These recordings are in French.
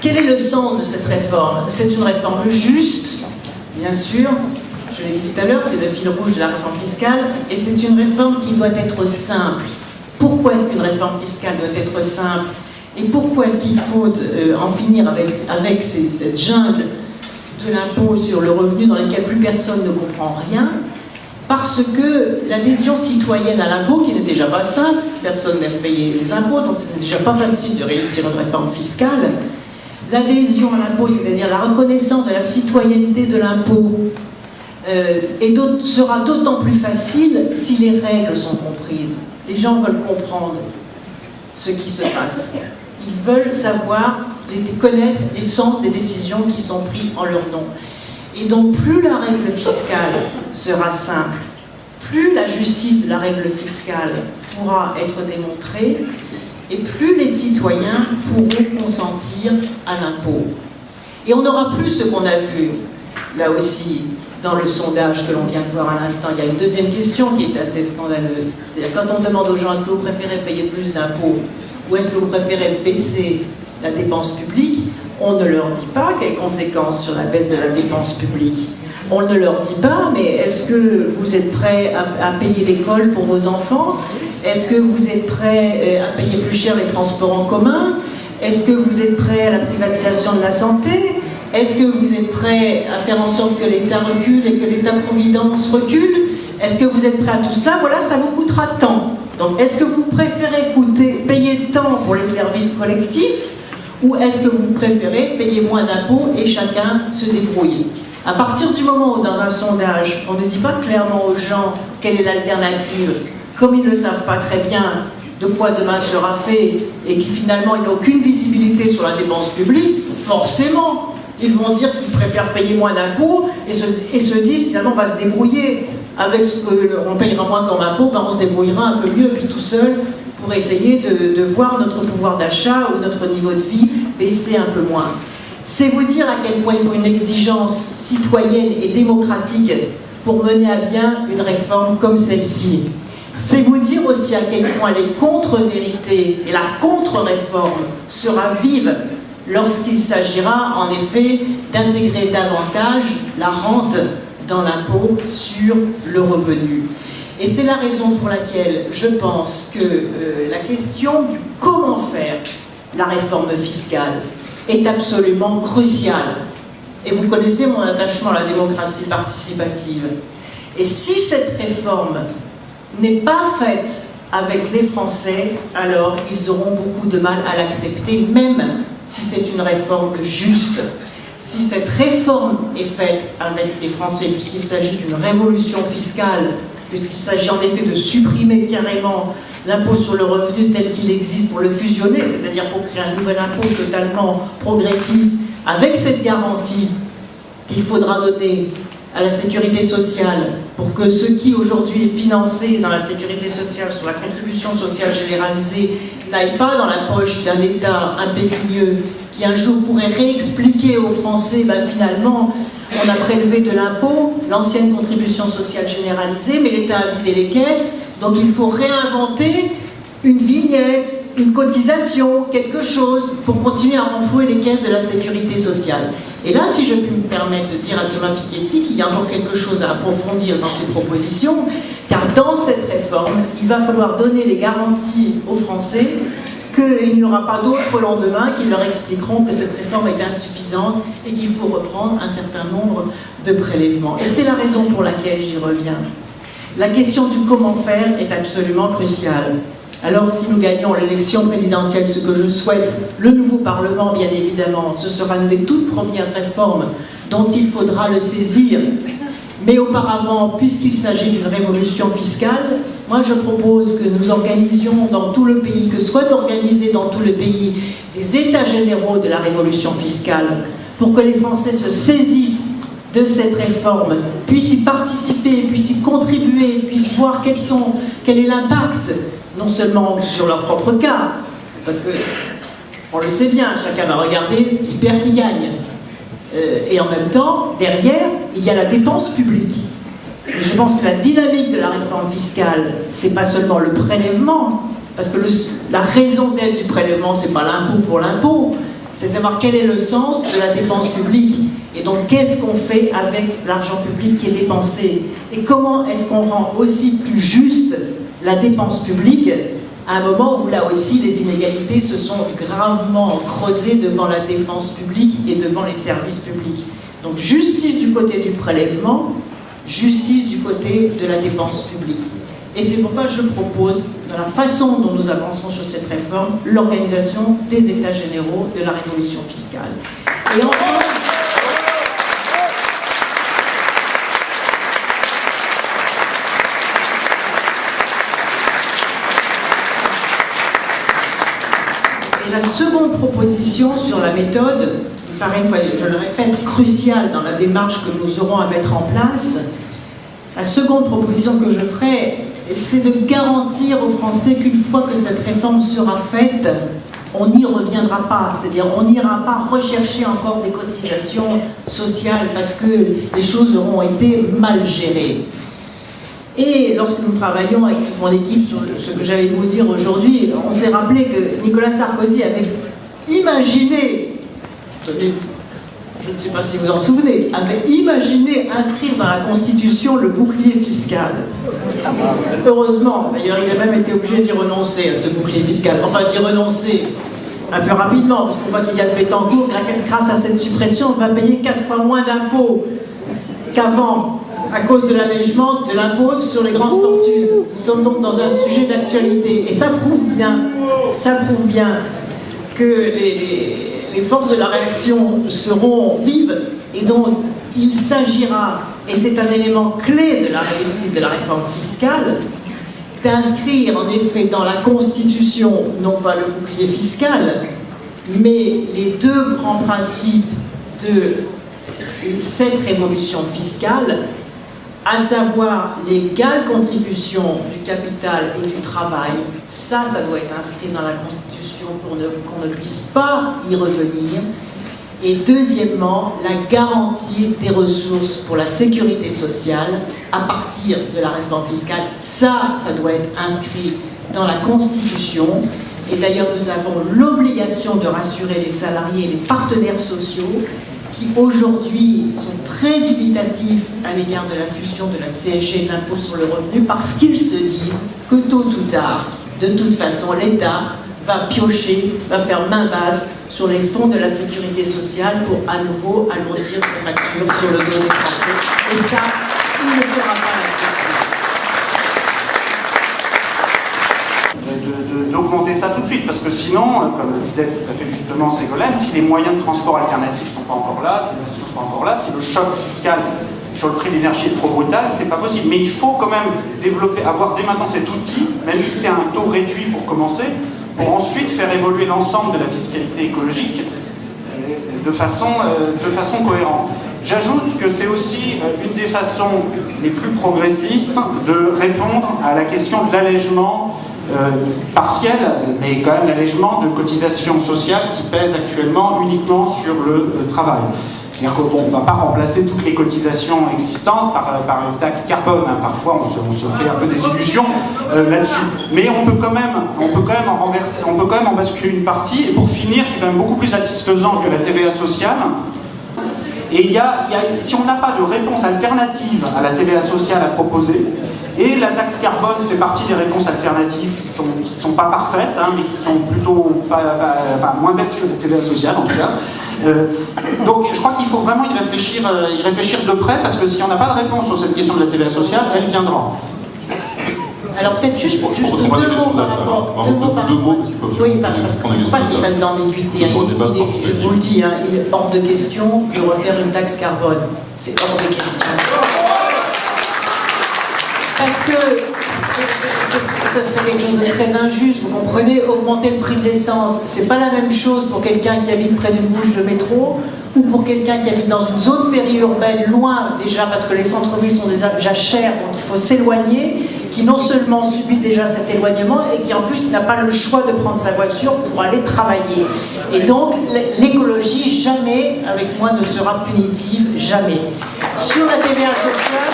Quel est le sens de cette réforme? C'est une réforme juste, bien sûr, je l'ai dit tout à l'heure, c'est le fil rouge de la réforme fiscale, et c'est une réforme qui doit être simple. Pourquoi est-ce qu'une réforme fiscale doit être simple? Et pourquoi est-ce qu'il faut en finir avec cette jungle de l'impôt sur le revenu dans laquelle plus personne ne comprend rien? Parce que l'adhésion citoyenne à l'impôt, qui n'est déjà pas simple, personne n'aime payer les impôts, donc c'est déjà pas facile de réussir une réforme fiscale. L'adhésion à l'impôt, c'est-à-dire la reconnaissance de la citoyenneté de l'impôt, sera d'autant plus facile si les règles sont comprises. Les gens veulent comprendre ce qui se passe. Ils veulent savoir, connaître les sens des décisions qui sont prises en leur nom. Et donc, plus la règle fiscale sera simple, plus la justice de la règle fiscale pourra être démontrée, et plus les citoyens pourront consentir à l'impôt. Et on n'aura plus ce qu'on a vu, là aussi, dans le sondage que l'on vient de voir à l'instant. Il y a une deuxième question qui est assez scandaleuse. C'est-à-dire, quand on demande aux gens, est-ce que vous préférez payer plus d'impôts ou est-ce que vous préférez baisser la dépense publique, on ne leur dit pas quelles conséquences sur la baisse de la dépense publique. On ne leur dit pas, mais est-ce que vous êtes prêts à payer l'école pour vos enfants? Est-ce que vous êtes prêts à payer plus cher les transports en commun? Est-ce que vous êtes prêts à la privatisation de la santé? Est-ce que vous êtes prêts à faire en sorte que l'État recule et que l'État-providence recule? Est-ce que vous êtes prêts à tout cela? Voilà, ça vous coûtera tant. Donc, est-ce que vous préférez payer tant pour les services collectifs ou est-ce que vous préférez payer moins d'impôts et chacun se débrouiller? À partir du moment où, dans un sondage, on ne dit pas clairement aux gens quelle est l'alternative, comme ils ne savent pas très bien de quoi demain sera fait et qui finalement n'ont aucune visibilité sur la dépense publique, forcément, ils vont dire qu'ils préfèrent payer moins d'impôts et se disent finalement on va se débrouiller avec ce qu'on payera moins comme impôt, ben on se débrouillera un peu mieux puis tout seul pour essayer de voir notre pouvoir d'achat ou notre niveau de vie baisser un peu moins. C'est vous dire à quel point il faut une exigence citoyenne et démocratique pour mener à bien une réforme comme celle-ci. C'est vous dire aussi à quel point les contre-vérités et la contre-réforme sera vive lorsqu'il s'agira en effet d'intégrer davantage la rente dans l'impôt sur le revenu. Et c'est la raison pour laquelle je pense que la question du comment faire la réforme fiscale est absolument cruciale. Et vous connaissez mon attachement à la démocratie participative. Et si cette réforme n'est pas faite avec les Français, alors ils auront beaucoup de mal à l'accepter, même si c'est une réforme juste. Si cette réforme est faite avec les Français, puisqu'il s'agit d'une révolution fiscale, puisqu'il s'agit en effet de supprimer carrément l'impôt sur le revenu tel qu'il existe pour le fusionner, c'est-à-dire pour créer un nouvel impôt totalement progressif, avec cette garantie qu'il faudra donner à la sécurité sociale pour que ce qui aujourd'hui est financé dans la sécurité sociale sur la contribution sociale généralisée n'aille pas dans la poche d'un État impécunieux qui un jour pourrait réexpliquer aux Français, ben finalement on a prélevé de l'impôt, l'ancienne contribution sociale généralisée, mais l'État a vidé les caisses, donc il faut réinventer une vignette, une cotisation, quelque chose pour continuer à renflouer les caisses de la sécurité sociale. Et là, si je puis me permettre de dire à Thomas Piketty qu'il y a encore quelque chose à approfondir dans ces propositions, car dans cette réforme, il va falloir donner les garanties aux Français qu'il n'y aura pas d'autres lendemain qui leur expliqueront que cette réforme est insuffisante et qu'il faut reprendre un certain nombre de prélèvements. Et c'est la raison pour laquelle j'y reviens. La question du comment faire est absolument cruciale. Alors, si nous gagnons l'élection présidentielle, ce que je souhaite, le nouveau Parlement, bien évidemment, ce sera une des toutes premières réformes dont il faudra le saisir. Mais auparavant, puisqu'il s'agit d'une révolution fiscale, moi je propose que nous organisions dans tout le pays, que soient organisés dans tout le pays des états généraux de la révolution fiscale, pour que les Français se saisissent de cette réforme, puissent y participer, puissent y contribuer, puissent voir quel est l'impact, non seulement sur leur propre cas, parce que on le sait bien, chacun va regarder qui perd, qui gagne. Et en même temps, derrière, il y a la dépense publique. Et je pense que la dynamique de la réforme fiscale, c'est pas seulement le prélèvement, parce que la raison d'être du prélèvement, c'est pas l'impôt pour l'impôt, c'est savoir quel est le sens de la dépense publique. Et donc, qu'est-ce qu'on fait avec l'argent public qui est dépensé? Et comment est-ce qu'on rend aussi plus juste la dépense publique à un moment où, là aussi, les inégalités se sont gravement creusées devant la défense publique et devant les services publics. Donc, justice du côté du prélèvement, justice du côté de la dépense publique. Et c'est pourquoi je propose, dans la façon dont nous avançons sur cette réforme, l'organisation des États généraux de la révolution fiscale. Et enfin, et la seconde proposition sur la méthode, qui paraît, je le répète, cruciale dans la démarche que nous aurons à mettre en place, la seconde proposition que je ferai, c'est de garantir aux Français qu'une fois que cette réforme sera faite, on n'y reviendra pas. C'est-à-dire, on n'ira pas rechercher encore des cotisations sociales parce que les choses auront été mal gérées. Et lorsque nous travaillons avec toute mon équipe sur ce que j'allais vous dire aujourd'hui, on s'est rappelé que Nicolas Sarkozy avait imaginé, je ne sais pas si vous en souvenez, avait imaginé inscrire dans la Constitution le bouclier fiscal. Heureusement, d'ailleurs, il a même été obligé d'y renoncer à ce bouclier fiscal. Enfin, d'y renoncer un peu rapidement, parce qu'on voit qu'il y a de Bettencourt, grâce à cette suppression, on va payer 4 fois moins d'impôts qu'avant, à cause de l'allègement de l'impôt sur les grandes fortunes. Nous sommes donc dans un sujet d'actualité. Et ça prouve bien que les forces de la réaction seront vives, et donc il s'agira, et c'est un élément clé de la réussite de la réforme fiscale, d'inscrire en effet dans la Constitution, non pas le bouclier fiscal, mais les deux grands principes de cette révolution fiscale, à savoir l'égale contribution du capital et du travail. Ça doit être inscrit dans la Constitution pour qu'on ne puisse pas y revenir. Et deuxièmement, la garantie des ressources pour la sécurité sociale à partir de la réforme fiscale. Ça doit être inscrit dans la Constitution. Et d'ailleurs, nous avons l'obligation de rassurer les salariés et les partenaires sociaux qui aujourd'hui sont très dubitatifs à l'égard de la fusion de la CSG et de l'impôt sur le revenu parce qu'ils se disent que tôt ou tard, de toute façon, l'État va piocher, va faire main basse sur les fonds de la sécurité sociale pour à nouveau alourdir les factures sur le dos des Français. Et ça, il ne fera pas l'accepter. D'augmenter ça tout de suite, parce que sinon, comme le disait tout à fait justement Ségolène, si les moyens de transport alternatifs ne sont pas encore là, si les ressources ne sont pas encore là, si le choc fiscal sur le prix de l'énergie est trop brutal, c'est pas possible. Mais il faut quand même avoir dès maintenant cet outil, même si c'est un taux réduit pour commencer, pour ensuite faire évoluer l'ensemble de la fiscalité écologique de façon cohérente. J'ajoute que c'est aussi une des façons les plus progressistes de répondre à la question de l'allègement partiel, mais quand même l'allègement de cotisations sociales qui pèsent actuellement uniquement sur le travail. C'est-à-dire qu'on ne va pas remplacer toutes les cotisations existantes par une taxe carbone. Hein. Parfois, on se fait un peu des illusions là-dessus. Mais on peut quand même en renverser, on peut quand même en basculer une partie. Et pour finir, c'est quand même beaucoup plus satisfaisant que la TVA sociale. Et si on n'a pas de réponse alternative à la TVA sociale à proposer, et la taxe carbone fait partie des réponses alternatives qui sont pas parfaites, hein, mais qui sont plutôt moins bêtes que la TVA sociale en tout cas. Donc je crois qu'il faut vraiment y réfléchir de près, parce que si on n'a pas de réponse sur cette question de la TVA sociale, elle viendra. Alors peut-être juste deux mots par rapport. Oui, parce qu'il ne faut pas qu'il reste d'ambiguïté. Je vous le dis, hein, il est hors de question de refaire une taxe carbone. C'est hors de question. Parce que ça serait quelque chose de très injuste, vous comprenez, augmenter le prix de l'essence, c'est pas la même chose pour quelqu'un qui habite près d'une bouche de métro ou pour quelqu'un qui habite dans une zone périurbaine, loin déjà, parce que les centres-villes sont déjà chers, donc il faut s'éloigner, qui non seulement subit déjà cet éloignement et qui en plus n'a pas le choix de prendre sa voiture pour aller travailler. Et donc l'écologie, jamais, avec moi, ne sera punitive, jamais. Sur la TVA sociale,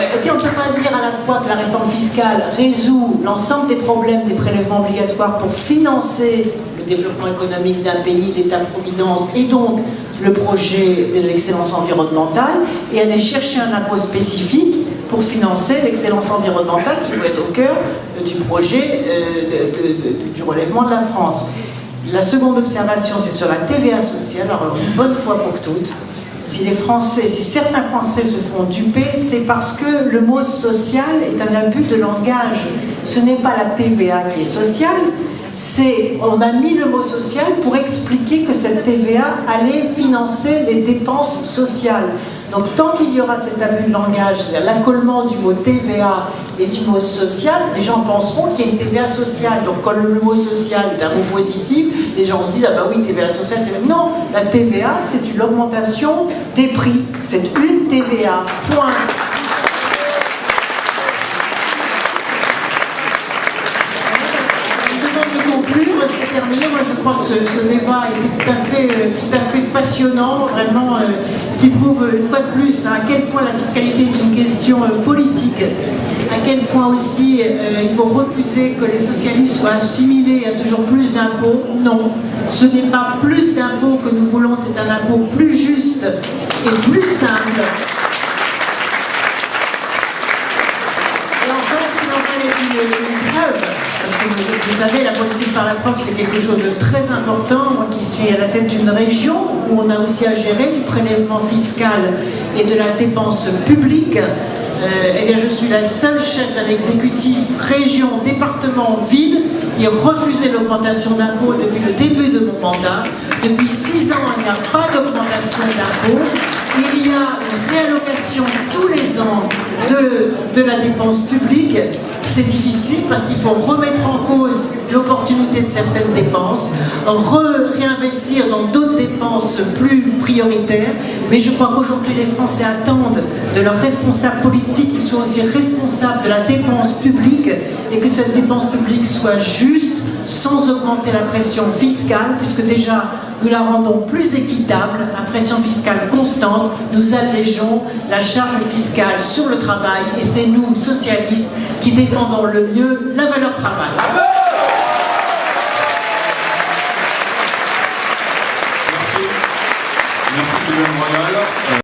et puis on ne peut pas dire à la fois que la réforme fiscale résout l'ensemble des problèmes des prélèvements obligatoires pour financer le développement économique d'un pays, l'État-providence, et donc le projet de l'excellence environnementale, et aller chercher un impôt spécifique pour financer l'excellence environnementale qui doit être au cœur du projet du relèvement de la France. La seconde observation, c'est sur la TVA sociale. Alors, une bonne fois pour toutes, si certains Français se font duper, c'est parce que le mot social est un abus de langage. Ce n'est pas la TVA qui est sociale, on a mis le mot social pour expliquer que cette TVA allait financer les dépenses sociales. Donc tant qu'il y aura cet abus de langage, c'est-à-dire l'accollement du mot TVA et du mot social, les gens penseront qu'il y a une TVA sociale. Donc quand le mot social est un mot positif, les gens se disent « Ah bah oui, TVA sociale, TVA... » Non, la TVA, c'est une augmentation des prix. C'est une TVA, point. C'est terminé. Moi, je crois que ce débat était tout à fait passionnant, vraiment, ce qui prouve une fois de plus à quel point la fiscalité est une question politique, à quel point aussi il faut refuser que les socialistes soient assimilés à toujours plus d'impôts. Non, ce n'est pas plus d'impôts que nous voulons, c'est un impôt plus juste et plus simple. Et enfin, si l'on fait une preuve, parce que vous savez, la politique par la preuve, c'est quelque chose de très important. Moi qui suis à la tête d'une région où on a aussi à gérer du prélèvement fiscal et de la dépense publique, eh bien, je suis la seule chef d'un exécutif région, département, ville qui a refusé l'augmentation d'impôts depuis le début de mon mandat. Depuis 6 ans, il n'y a pas d'augmentation d'impôts. Il y a une réallocation tous les ans de la dépense publique. C'est difficile parce qu'il faut remettre en cause l'opportunité de certaines dépenses, réinvestir dans d'autres dépenses plus prioritaires. Mais je crois qu'aujourd'hui, les Français attendent de leurs responsables politiques qu'ils soient aussi responsables de la dépense publique et que cette dépense publique soit juste, sans augmenter la pression fiscale, puisque déjà nous la rendons plus équitable, la pression fiscale constante, nous allégeons la charge fiscale sur le travail et c'est nous, socialistes, qui défendons le mieux la valeur travail.